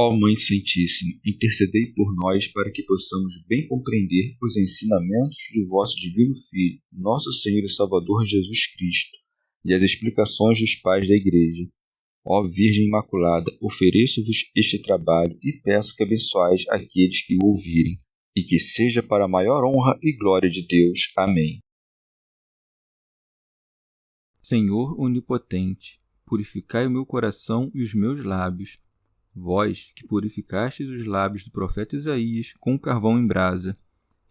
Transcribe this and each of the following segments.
Ó Mãe Santíssima, intercedei por nós para que possamos bem compreender os ensinamentos de vosso Divino Filho, nosso Senhor e Salvador Jesus Cristo, e as explicações dos pais da Igreja. Ó Virgem Imaculada, ofereço-vos este trabalho e peço que abençoais aqueles que o ouvirem, e que seja para a maior honra e glória de Deus. Amém. Senhor onipotente, purificai o meu coração e os meus lábios. Vós, que purificastes os lábios do profeta Isaías com carvão em brasa,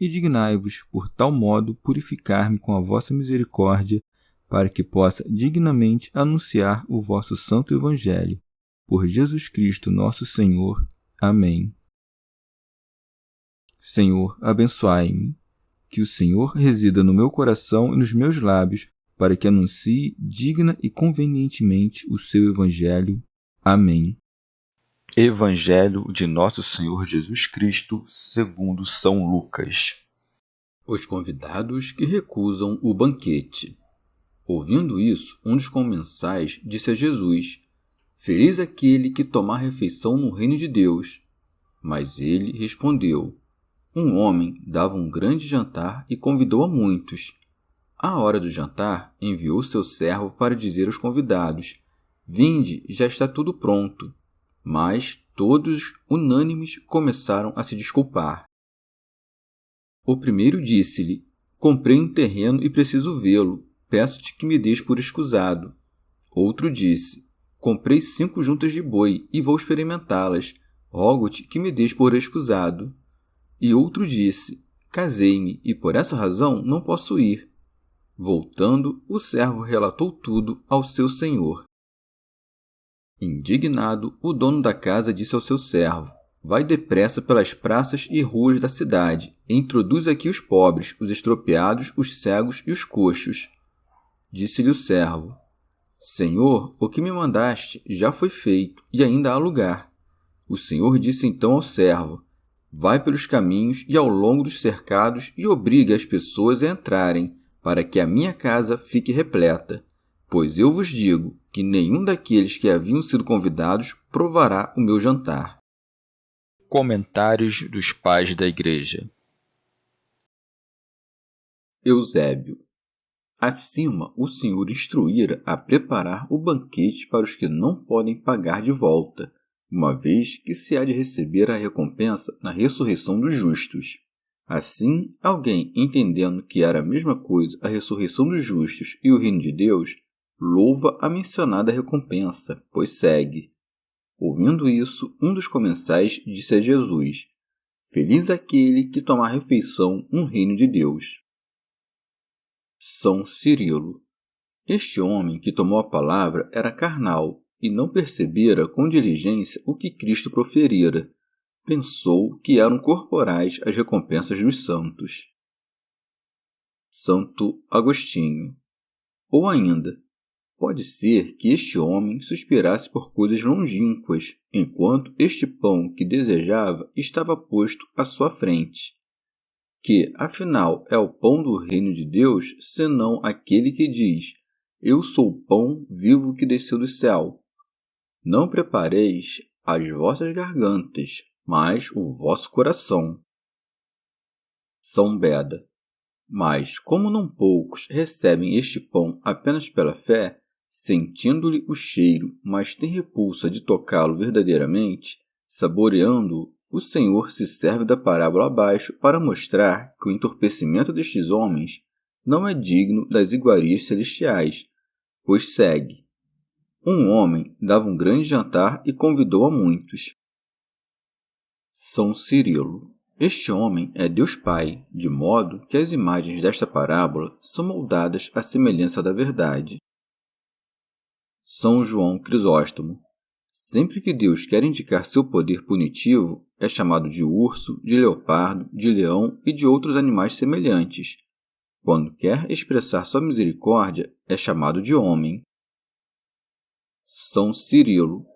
e dignai-vos, por tal modo, purificar-me com a vossa misericórdia, para que possa dignamente anunciar o vosso santo Evangelho. Por Jesus Cristo nosso Senhor. Amém. Senhor, abençoai-me. Que o Senhor resida no meu coração e nos meus lábios, para que anuncie digna e convenientemente o seu Evangelho. Amém. Evangelho de Nosso Senhor Jesus Cristo, segundo São Lucas. Os convidados que recusam o banquete. Ouvindo isso, um dos comensais disse a Jesus: Feliz aquele que tomar refeição no reino de Deus. Mas ele respondeu: Um homem dava um grande jantar e convidou a muitos. À hora do jantar, enviou seu servo para dizer aos convidados: Vinde, já está tudo pronto. Mas todos, unânimes, começaram a se desculpar. O primeiro disse-lhe: Comprei um terreno e preciso vê-lo. Peço-te que me dês por escusado. Outro disse: Comprei 5 juntas de boi e vou experimentá-las. Rogo-te que me dês por escusado. E outro disse: Casei-me e por essa razão não posso ir. Voltando, o servo relatou tudo ao seu senhor. Indignado, o dono da casa disse ao seu servo: Vai depressa pelas praças e ruas da cidade, e introduz aqui os pobres, os estropiados, os cegos e os coxos. Disse-lhe o servo: Senhor, o que me mandaste já foi feito, e ainda há lugar. O senhor disse então ao servo: Vai pelos caminhos e ao longo dos cercados e obrigue as pessoas a entrarem, para que a minha casa fique repleta. Pois eu vos digo que nenhum daqueles que haviam sido convidados provará o meu jantar. Comentários dos pais da Igreja. Eusébio. Acima, o Senhor instruíra a preparar o banquete para os que não podem pagar de volta, uma vez que se há de receber a recompensa na ressurreição dos justos. Assim, alguém, entendendo que era a mesma coisa a ressurreição dos justos e o reino de Deus, louva a mencionada recompensa, pois segue. Ouvindo isso, um dos comensais disse a Jesus: Feliz aquele que tomar refeição no reino de Deus. São Cirilo. Este homem que tomou a palavra era carnal e não percebera com diligência o que Cristo proferira. Pensou que eram corporais as recompensas dos santos. Santo Agostinho. Ou ainda, pode ser que este homem suspirasse por coisas longínquas, enquanto este pão que desejava estava posto à sua frente. Que, afinal, é o pão do reino de Deus, senão aquele que diz: Eu sou o pão vivo que desceu do céu. Não prepareis as vossas gargantas, mas o vosso coração. São Beda. Mas, como não poucos recebem este pão apenas pela fé, sentindo-lhe o cheiro, mas têm repulsa de tocá-lo verdadeiramente, saboreando-o, o Senhor se serve da parábola abaixo para mostrar que o entorpecimento destes homens não é digno das iguarias celestiais, pois segue. Um homem dava um grande jantar e convidou a muitos. São Cirilo. Este homem é Deus Pai, de modo que as imagens desta parábola são moldadas à semelhança da verdade. São João Crisóstomo. Sempre que Deus quer indicar seu poder punitivo, é chamado de urso, de leopardo, de leão e de outros animais semelhantes. Quando quer expressar sua misericórdia, é chamado de homem. São Cirilo.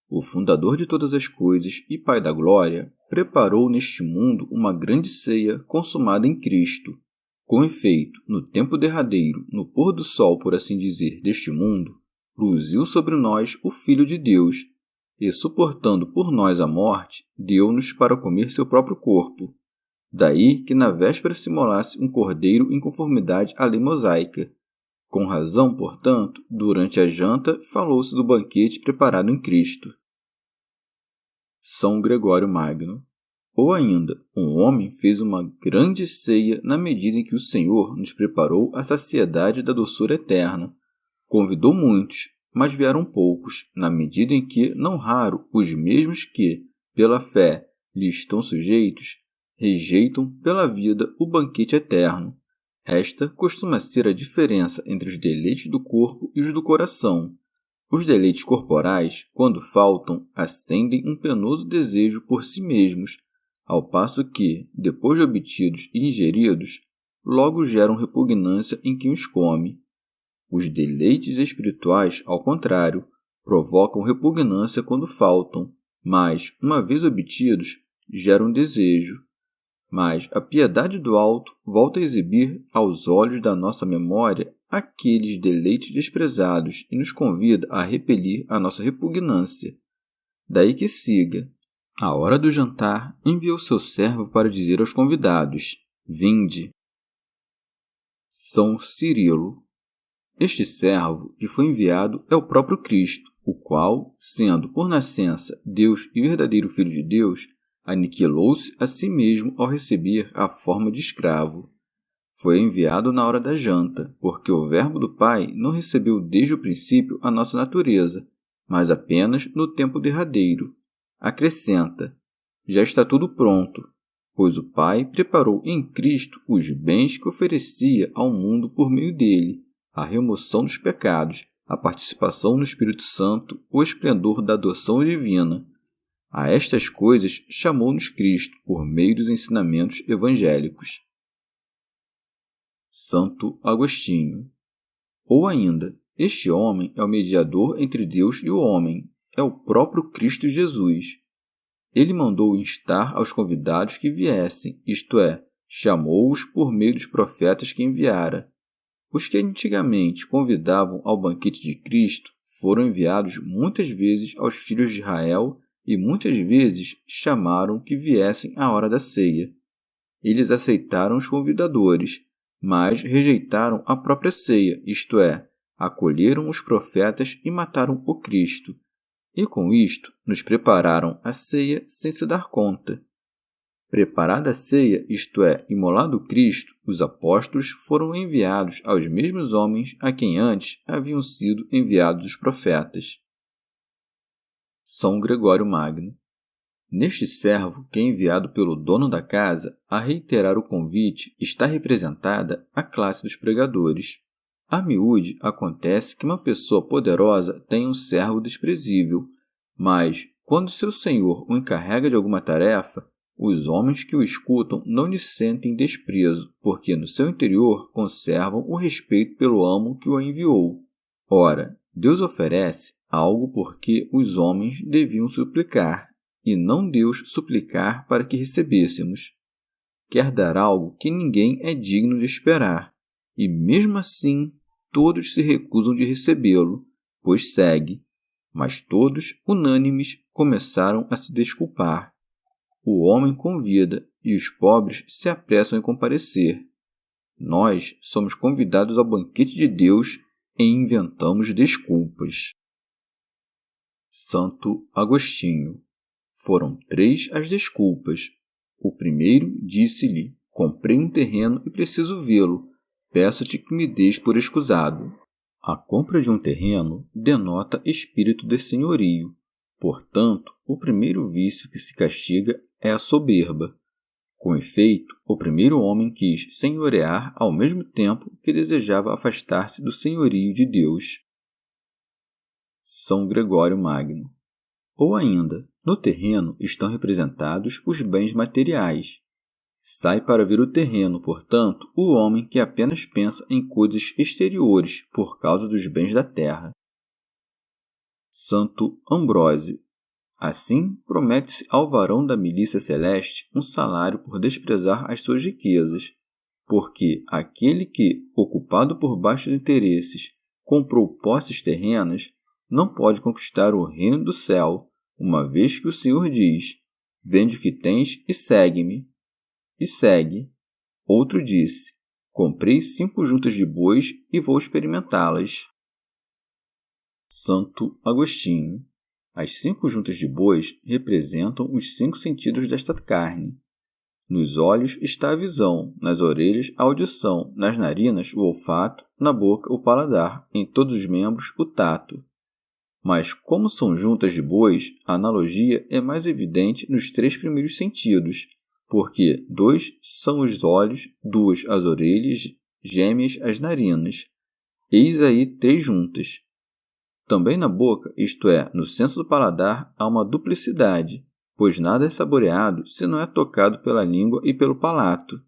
O fundador de todas as coisas e Pai da glória, preparou neste mundo uma grande ceia consumada em Cristo. Com efeito, no tempo derradeiro, no pôr do sol, por assim dizer, deste mundo, luziu sobre nós o Filho de Deus, e, suportando por nós a morte, deu-nos para comer seu próprio corpo. Daí que na véspera se imolasse um cordeiro em conformidade à lei mosaica. Com razão, portanto, durante a janta falou-se do banquete preparado em Cristo. São Gregório Magno. Ou ainda, um homem fez uma grande ceia na medida em que o Senhor nos preparou a saciedade da doçura eterna. Convidou muitos, mas vieram poucos, na medida em que, não raro, os mesmos que, pela fé, lhe estão sujeitos, rejeitam pela vida o banquete eterno. Esta costuma ser a diferença entre os deleites do corpo e os do coração. Os deleites corporais, quando faltam, acendem um penoso desejo por si mesmos, ao passo que, depois de obtidos e ingeridos, logo geram repugnância em quem os come. Os deleites espirituais, ao contrário, provocam repugnância quando faltam, mas, uma vez obtidos, geram desejo. Mas a piedade do alto volta a exibir aos olhos da nossa memória aqueles deleites desprezados e nos convida a repelir a nossa repugnância. Daí que siga. À hora do jantar, enviou seu servo para dizer aos convidados: Vinde. São Cirilo. Este servo que foi enviado é o próprio Cristo, o qual, sendo por nascença Deus e verdadeiro Filho de Deus, aniquilou-se a si mesmo ao receber a forma de escravo. Foi enviado na hora da janta, porque o Verbo do Pai não recebeu desde o princípio a nossa natureza, mas apenas no tempo derradeiro. Acrescenta: já está tudo pronto, pois o Pai preparou em Cristo os bens que oferecia ao mundo por meio dele, a remoção dos pecados, a participação no Espírito Santo, o esplendor da adoção divina. A estas coisas chamou-nos Cristo por meio dos ensinamentos evangélicos. Santo Agostinho. Ou ainda, este homem é o mediador entre Deus e o homem, é o próprio Cristo Jesus. Ele mandou instar aos convidados que viessem, isto é, chamou-os por meio dos profetas que enviara. Os que antigamente convidavam ao banquete de Cristo foram enviados muitas vezes aos filhos de Israel e muitas vezes chamaram que viessem à hora da ceia. Eles aceitaram os convidadores, mas rejeitaram a própria ceia, isto é, acolheram os profetas e mataram o Cristo. E com isto nos prepararam a ceia sem se dar conta. Preparada a ceia, isto é, imolado Cristo, os apóstolos foram enviados aos mesmos homens a quem antes haviam sido enviados os profetas. São Gregório Magno. Neste servo, que é enviado pelo dono da casa a reiterar o convite, está representada a classe dos pregadores. A miúde, acontece que uma pessoa poderosa tem um servo desprezível, mas, quando seu senhor o encarrega de alguma tarefa, os homens que o escutam não lhe sentem desprezo, porque no seu interior conservam o respeito pelo amo que o enviou. Ora, Deus oferece algo porque os homens deviam suplicar, e não Deus suplicar para que recebêssemos. Quer dar algo que ninguém é digno de esperar, e mesmo assim todos se recusam de recebê-lo, pois segue. Mas todos, unânimes, começaram a se desculpar. O homem convida, e os pobres se apressam em comparecer. Nós somos convidados ao banquete de Deus e inventamos desculpas. Santo Agostinho. Foram 3 as desculpas. O primeiro disse-lhe: comprei um terreno e preciso vê-lo. Peço-te que me dês por escusado. A compra de um terreno denota espírito de senhorio. Portanto, o primeiro vício que se castiga é a soberba. Com efeito, o primeiro homem quis senhorear ao mesmo tempo que desejava afastar-se do senhorio de Deus. São Gregório Magno. Ou ainda, no terreno estão representados os bens materiais. Sai para ver o terreno, portanto, o homem que apenas pensa em coisas exteriores por causa dos bens da terra. Santo Ambrósio. Assim, promete-se ao varão da milícia celeste um salário por desprezar as suas riquezas, porque aquele que, ocupado por baixos interesses, comprou posses terrenas, não pode conquistar o reino do céu, uma vez que o Senhor diz: vende o que tens e segue-me. E segue. Outro disse: comprei 5 juntas de bois e vou experimentá-las. Santo Agostinho. As 5 juntas de bois representam os 5 sentidos desta carne. Nos olhos está a visão, nas orelhas a audição, nas narinas o olfato, na boca o paladar, em todos os membros o tato. Mas como são juntas de bois, a analogia é mais evidente nos 3 primeiros sentidos, porque 2 são os olhos, 2 as orelhas, gêmeas as narinas. Eis aí 3 juntas. Também na boca, isto é, no senso do paladar, há uma duplicidade, pois nada é saboreado se não é tocado pela língua e pelo palato.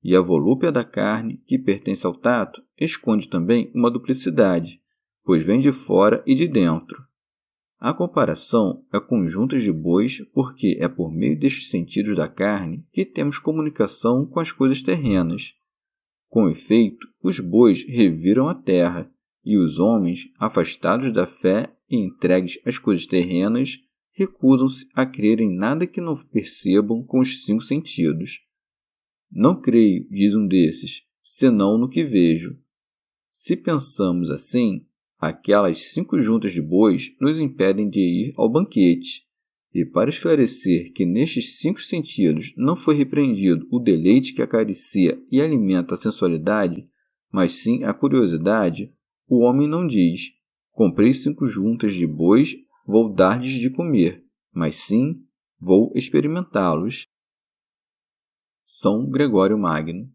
E a volúpia da carne, que pertence ao tato, esconde também uma duplicidade, pois vem de fora e de dentro. A comparação é com juntas de bois, porque é por meio destes sentidos da carne que temos comunicação com as coisas terrenas. Com efeito, os bois reviram a terra, e os homens, afastados da fé e entregues às coisas terrenas, recusam-se a crer em nada que não percebam com os 5 sentidos. Não creio, diz um desses, senão no que vejo. Se pensamos assim, aquelas 5 juntas de bois nos impedem de ir ao banquete. E para esclarecer que nestes 5 sentidos não foi repreendido o deleite que acaricia e alimenta a sensualidade, mas sim a curiosidade, o homem não diz: comprei 5 juntas de bois, vou dar-lhes de comer, mas sim, vou experimentá-los. São Gregório Magno.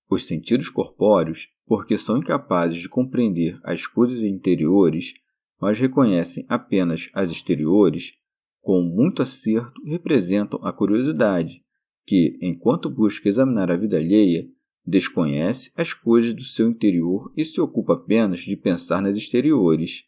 Os sentidos corpóreos, porque são incapazes de compreender as coisas interiores, mas reconhecem apenas as exteriores, com muito acerto representam a curiosidade, que, enquanto busca examinar a vida alheia, desconhece as coisas do seu interior e se ocupa apenas de pensar nas exteriores.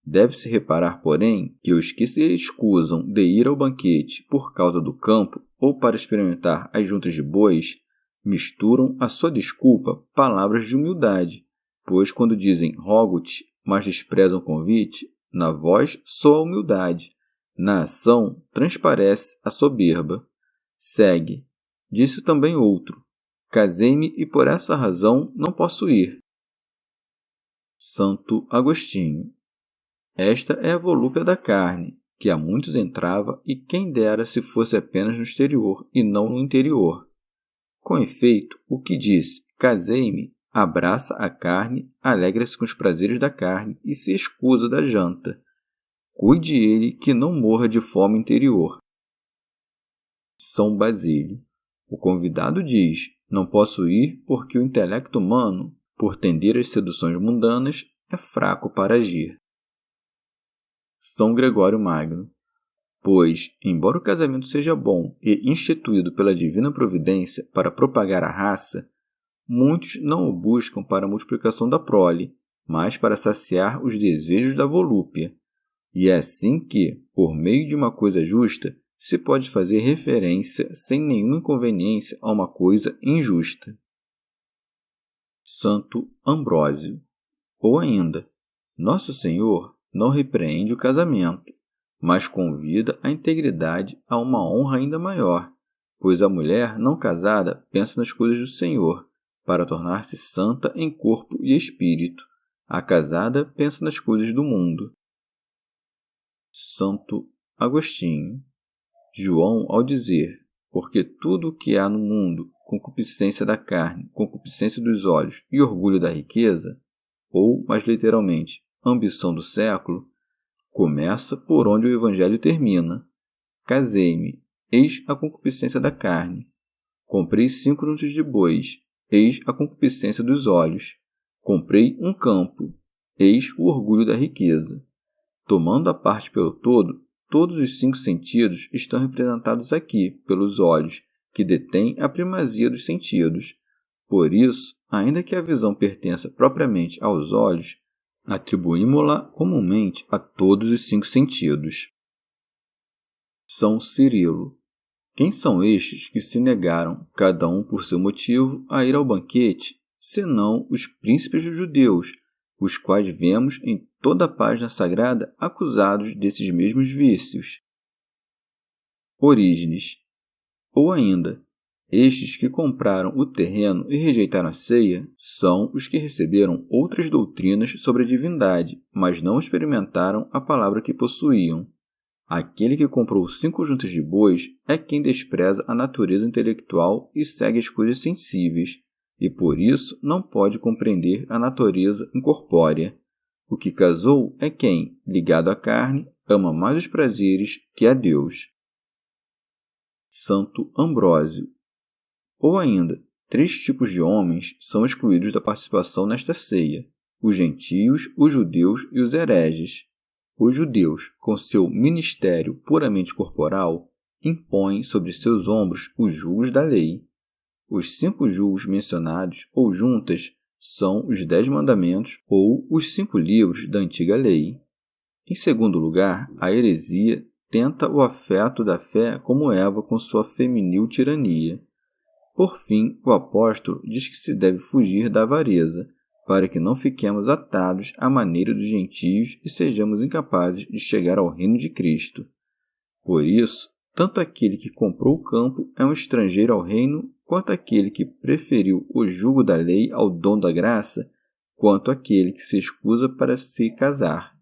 Deve-se reparar, porém, que os que se escusam de ir ao banquete por causa do campo ou para experimentar as juntas de bois, misturam à sua desculpa palavras de humildade, pois quando dizem rogo-te, mas desprezam o convite, na voz soa a humildade, na ação transparece a soberba. Segue. Disse também outro: casei-me e por essa razão não posso ir. Santo Agostinho. Esta é a volúpia da carne, que a muitos entrava, e quem dera se fosse apenas no exterior e não no interior. Com efeito, o que diz casei-me abraça a carne, alegra-se com os prazeres da carne e se escusa da janta. Cuide ele que não morra de fome interior. São Basílio. O convidado diz: não posso ir porque o intelecto humano, por tender às seduções mundanas, é fraco para agir. São Gregório Magno. Pois, embora o casamento seja bom e instituído pela divina providência para propagar a raça, muitos não o buscam para a multiplicação da prole, mas para saciar os desejos da volúpia. E é assim que, por meio de uma coisa justa, se pode fazer referência sem nenhuma inconveniência a uma coisa injusta. Santo Ambrósio. Ou ainda, Nosso Senhor não repreende o casamento, mas convida a integridade a uma honra ainda maior, pois a mulher não casada pensa nas coisas do Senhor, para tornar-se santa em corpo e espírito. A casada pensa nas coisas do mundo. Santo Agostinho. João, ao dizer: porque tudo o que há no mundo, concupiscência da carne, concupiscência dos olhos e orgulho da riqueza, ou, mais literalmente, ambição do século, começa por onde o Evangelho termina. Casei-me, eis a concupiscência da carne. Comprei 5 juntas de bois, eis a concupiscência dos olhos. Comprei um campo, eis o orgulho da riqueza. Tomando a parte pelo todo, todos os 5 sentidos estão representados aqui pelos olhos, que detêm a primazia dos sentidos. Por isso, ainda que a visão pertença propriamente aos olhos, atribuímos-la comumente a todos os 5 sentidos. São Cirilo. Quem são estes que se negaram, cada um por seu motivo, a ir ao banquete, senão os príncipes dos judeus, os quais vemos em toda a página sagrada acusados desses mesmos vícios. Orígenes. Ou ainda, estes que compraram o terreno e rejeitaram a ceia são os que receberam outras doutrinas sobre a divindade, mas não experimentaram a palavra que possuíam. Aquele que comprou 5 juntas de bois é quem despreza a natureza intelectual e segue as coisas sensíveis, e por isso não pode compreender a natureza incorpórea. O que casou é quem, ligado à carne, ama mais os prazeres que a Deus. Santo Ambrósio. Ou ainda, 3 tipos de homens são excluídos da participação nesta ceia: os gentios, os judeus e os hereges. Os judeus, com seu ministério puramente corporal, impõem sobre seus ombros os julgos da lei. Os 5 julgos mencionados, ou juntas, são os 10 mandamentos ou os 5 livros da antiga lei. Em segundo lugar, a heresia tenta o afeto da fé como Eva com sua feminil tirania. Por fim, o apóstolo diz que se deve fugir da avareza, para que não fiquemos atados à maneira dos gentios e sejamos incapazes de chegar ao reino de Cristo. Por isso, tanto aquele que comprou o campo é um estrangeiro ao reino, quanto aquele que preferiu o jugo da lei ao dom da graça, quanto aquele que se escusa para se casar.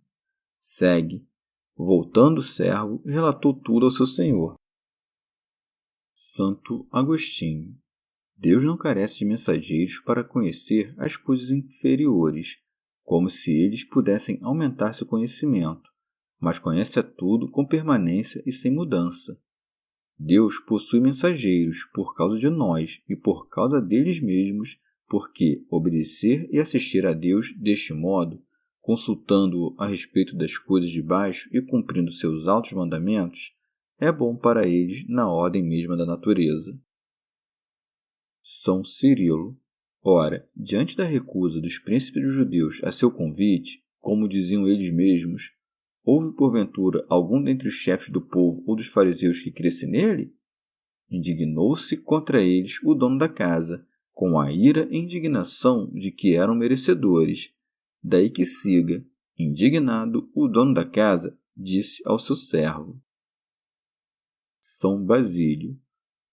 Segue. Voltando o servo, relatou tudo ao seu senhor. Santo Agostinho. Deus não carece de mensageiros para conhecer as coisas inferiores, como se eles pudessem aumentar seu conhecimento, mas conhece a tudo com permanência e sem mudança. Deus possui mensageiros por causa de nós e por causa deles mesmos, porque obedecer e assistir a Deus deste modo, consultando-o a respeito das coisas de baixo e cumprindo seus altos mandamentos, é bom para eles na ordem mesma da natureza. São Cirilo. Ora, diante da recusa dos príncipes dos judeus a seu convite, como diziam eles mesmos, houve porventura algum dentre os chefes do povo ou dos fariseus que cresce nele? Indignou-se contra eles o dono da casa, com a ira e indignação de que eram merecedores. Daí que siga, indignado, o dono da casa disse ao seu servo. São Basílio.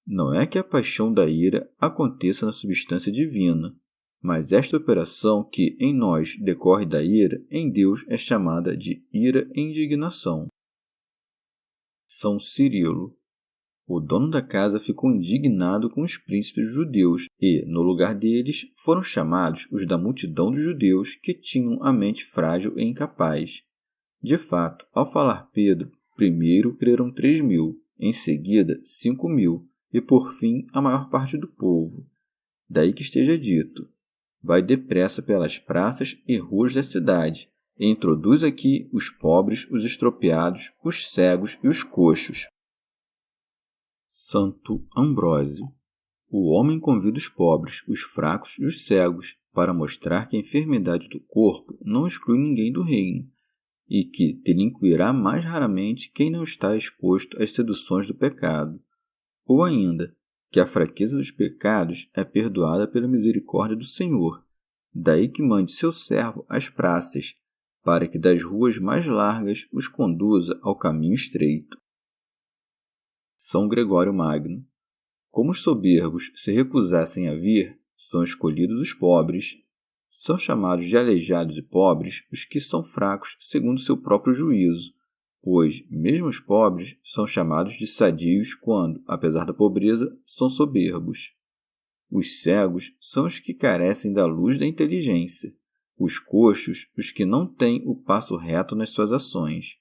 Não é que a paixão da ira aconteça na substância divina, mas esta operação que em nós decorre da ira, em Deus é chamada de ira e indignação. São Cirilo. O dono da casa ficou indignado com os príncipes judeus e, no lugar deles, foram chamados os da multidão dos judeus que tinham a mente frágil e incapaz. De fato, ao falar Pedro, primeiro creram 3.000, em seguida 5.000, e por fim a maior parte do povo. Daí que esteja dito: vai depressa pelas praças e ruas da cidade, e introduz aqui os pobres, os estropiados, os cegos e os coxos. Santo Ambrósio. O homem convida os pobres, os fracos e os cegos, para mostrar que a enfermidade do corpo não exclui ninguém do reino, e que delinquirá mais raramente quem não está exposto às seduções do pecado. Ou ainda, que a fraqueza dos pecados é perdoada pela misericórdia do Senhor, daí que mande seu servo às praças, para que das ruas mais largas os conduza ao caminho estreito. São Gregório Magno. Como os soberbos se recusassem a vir, são escolhidos os pobres. São chamados de aleijados e pobres os que são fracos segundo seu próprio juízo, pois mesmo os pobres são chamados de sadios quando, apesar da pobreza, são soberbos. Os cegos são os que carecem da luz da inteligência, os coxos os que não têm o passo reto nas suas ações.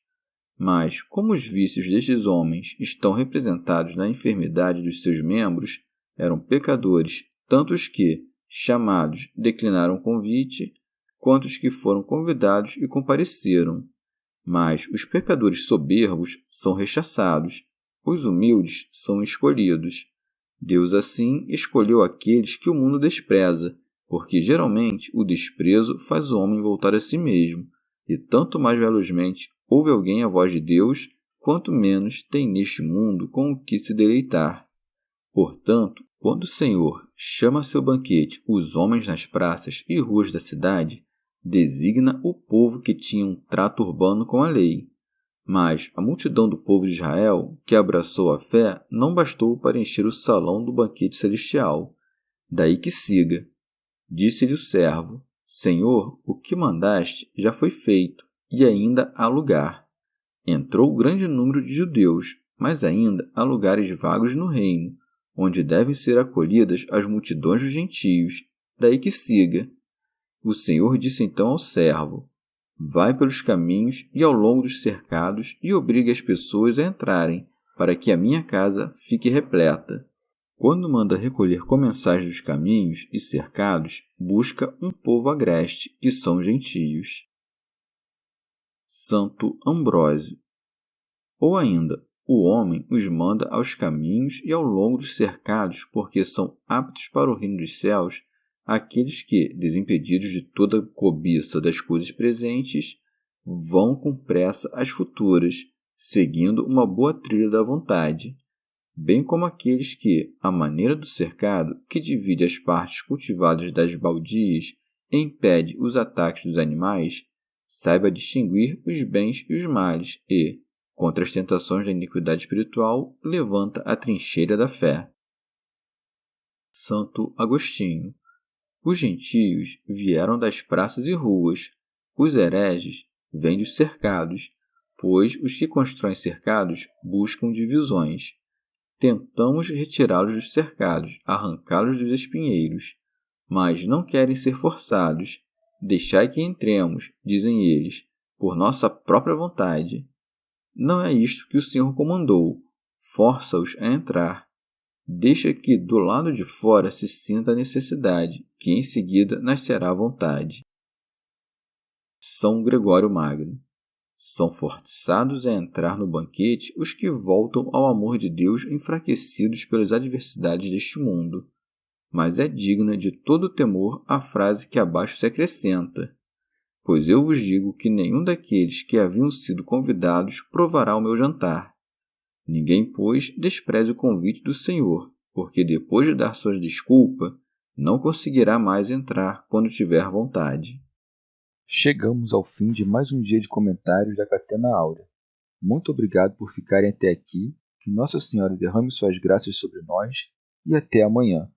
Mas, como os vícios destes homens estão representados na enfermidade dos seus membros, eram pecadores tanto os que, chamados, declinaram o convite, quanto os que foram convidados e compareceram. Mas os pecadores soberbos são rechaçados, os humildes são escolhidos. Deus, assim, escolheu aqueles que o mundo despreza, porque geralmente o desprezo faz o homem voltar a si mesmo, e tanto mais velozmente ouve alguém a voz de Deus, quanto menos tem neste mundo com o que se deleitar. Portanto, quando o Senhor chama a seu banquete os homens nas praças e ruas da cidade, designa o povo que tinha um trato urbano com a lei. Mas a multidão do povo de Israel, que abraçou a fé, não bastou para encher o salão do banquete celestial. Daí que siga. Disse-lhe o servo: Senhor, o que mandaste já foi feito, e ainda há lugar. Entrou grande número de judeus, mas ainda há lugares vagos no reino, onde devem ser acolhidas as multidões dos gentios. Daí que siga. O Senhor disse então ao servo: Vai pelos caminhos e ao longo dos cercados e obrigue as pessoas a entrarem, para que a minha casa fique repleta. Quando manda recolher comensais dos caminhos e cercados, busca um povo agreste, que são gentios. Santo Ambrósio. Ou ainda, o homem os manda aos caminhos e ao longo dos cercados, porque são aptos para o reino dos céus aqueles que, desimpedidos de toda cobiça das coisas presentes, vão com pressa às futuras, seguindo uma boa trilha da vontade, bem como aqueles que, à maneira do cercado, que divide as partes cultivadas das baldias e impede os ataques dos animais, saiba distinguir os bens e os males e, contra as tentações da iniquidade espiritual, levanta a trincheira da fé. Santo Agostinho. Os gentios vieram das praças e ruas, os hereges vêm dos cercados, pois os que constroem cercados buscam divisões. Tentamos retirá-los dos cercados, arrancá-los dos espinheiros, mas não querem ser forçados. Deixai que entremos, dizem eles, por nossa própria vontade. Não é isto que o Senhor comandou, força-os a entrar. Deixa que do lado de fora se sinta a necessidade, que em seguida nascerá a vontade. São Gregório Magno. São forçados a entrar no banquete os que voltam ao amor de Deus enfraquecidos pelas adversidades deste mundo. Mas é digna de todo temor a frase que abaixo se acrescenta: Pois eu vos digo que nenhum daqueles que haviam sido convidados provará o meu jantar. Ninguém, pois, despreze o convite do Senhor, porque depois de dar sua desculpa, não conseguirá mais entrar quando tiver vontade. Chegamos ao fim de mais um dia de comentários da Catena Áurea. Muito obrigado por ficarem até aqui, que Nossa Senhora derrame suas graças sobre nós e até amanhã.